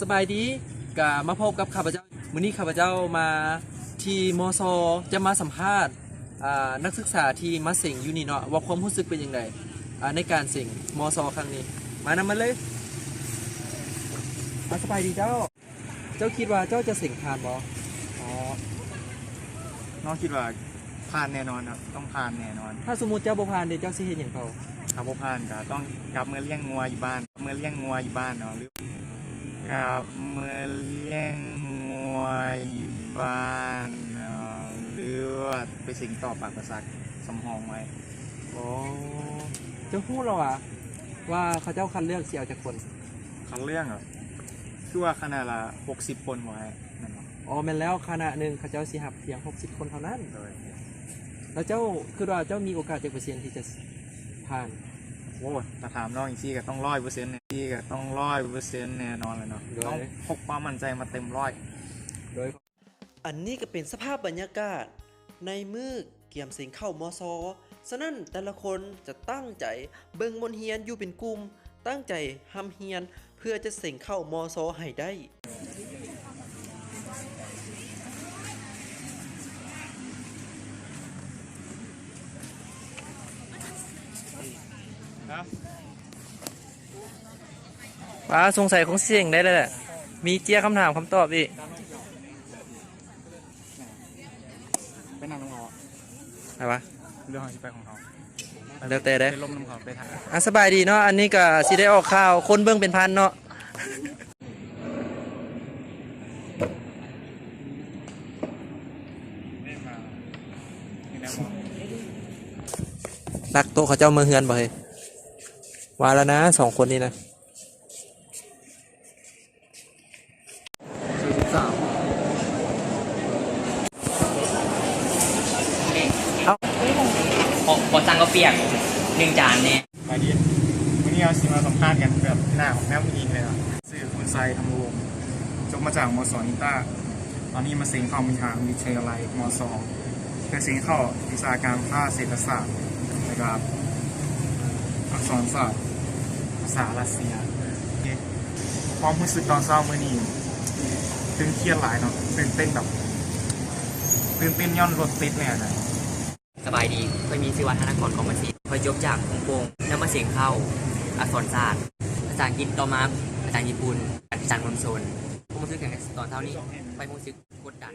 สบายดีกะมาพบกับข้าพเจ้ามื้อนี้ข้าพเจ้ามาที่มศจะมาสัมภาษณ์นักศึกษาที่มาเสิงอยู่นี่เนาะว่าความรู้สึกเป็นยังไงในการเสิงมศครั้งนี้มานำมาเลยสบายดีเจ้าคิดว่าเจ้าจะเสิงผ่านบ่อ๋อน้องคิดว่าผ่านแน่นอนครับต้องผ่านแน่นอน ถ้าสมมุติเจ้าบ่ผ่านเดี๋ยวเจ้าสิเฮ็ดหยังเปล่าถ้าบ่ผ่านก็ต้องกลับเมื่อเลี้ยงงัวอยู่บ้านเนาะหรือกลับเมื่อเลี้ยงงัวอยู่บ้านเนาะหรือว่าไปสิงต่อปากประสาทสำหองไว้อ๋อเจ้าฮู้แล้วว่าเขาเจ้าคัดเลือกสิเอาจากคนคันเรื่องเหรอคือว่าคณะละ60คนไว้นั่นเนาะอ๋อแม่นแล้วคณะหนึ่งเขาเจ้าสิรับเพียง60คนเท่านั้นแล้วเจ้าคือว่าเจ้ามีโอกาสจักเปอร์เซ็นต์ที่จะผ่านโอ้ถ้าถามน้องอีกทีก็ต้อง100%เนี่ยที่ก็ต้อง100%แน่นอนเลยเนาะต้องพกความมั่นใจมาเต็มร้อยโดยอันนี้ก็เป็นสภาพบรรยากาศในมือเกี่ยมเสียงเข้ามศฉะนั้นแต่ละคนจะตั้งใจเบิ่งมนเฮียนอยู่เป็นกลุ่มตั้งใจทำเฮียนเพื่อจะเสียงเข้ามศให้ได้สงสัยของเสียงได้เลยแหละมีเจียคำถามคำตอบอีกไปนั่งน้ำเขาอะไรวะเรื่องที่ไปของเขาเดี๋ยวแต่ได้ลมน้ำเขาไปถ่ายสบายดีเนาะอันนี้ก็สิได้ออกข่าวคนเบิ่งเป็นพันเนาะรักโตเขาเจ้าเมืองเฮือนบ่เฮ้ยว่าแล้วนะ2คนนี้นะขอสั่งกาแฟ1 จานเนี่ยมาดีวันนี้เราสิมาสัมภาษณ์กันแบบหน้าของแม่ผู้หญิงเลยนะชื่อคุณไซทำวงจบมาจากมศ.อินต้าตอนนี้มาเซ็งเข้าทางวิทยาลัยมศ.เพื่อเซ็งเข้าวิชาการภาษาเศรษฐศาสตร์นะครับอักษรศาสตร์ภาษารัสเซียความรู้สึกตอนเช้าเมื่อนี้ตื่นเครียดหลายเนาะตื่นเต้นย้อนรถติดเนี่ยนะสบายดีเคยมีชื่อว่าธนกรกองบัญชีเคยจบจากฮ่องกงแล้วมาเสียงเข้าอักษรศาสตร์ภาษาอังกฤษต่อมาภาษาญี่ปุ่นอาจารย์มนโซนผมรู้สึกอย่างตอนเช้านี้ไปรู้สึกกดดัน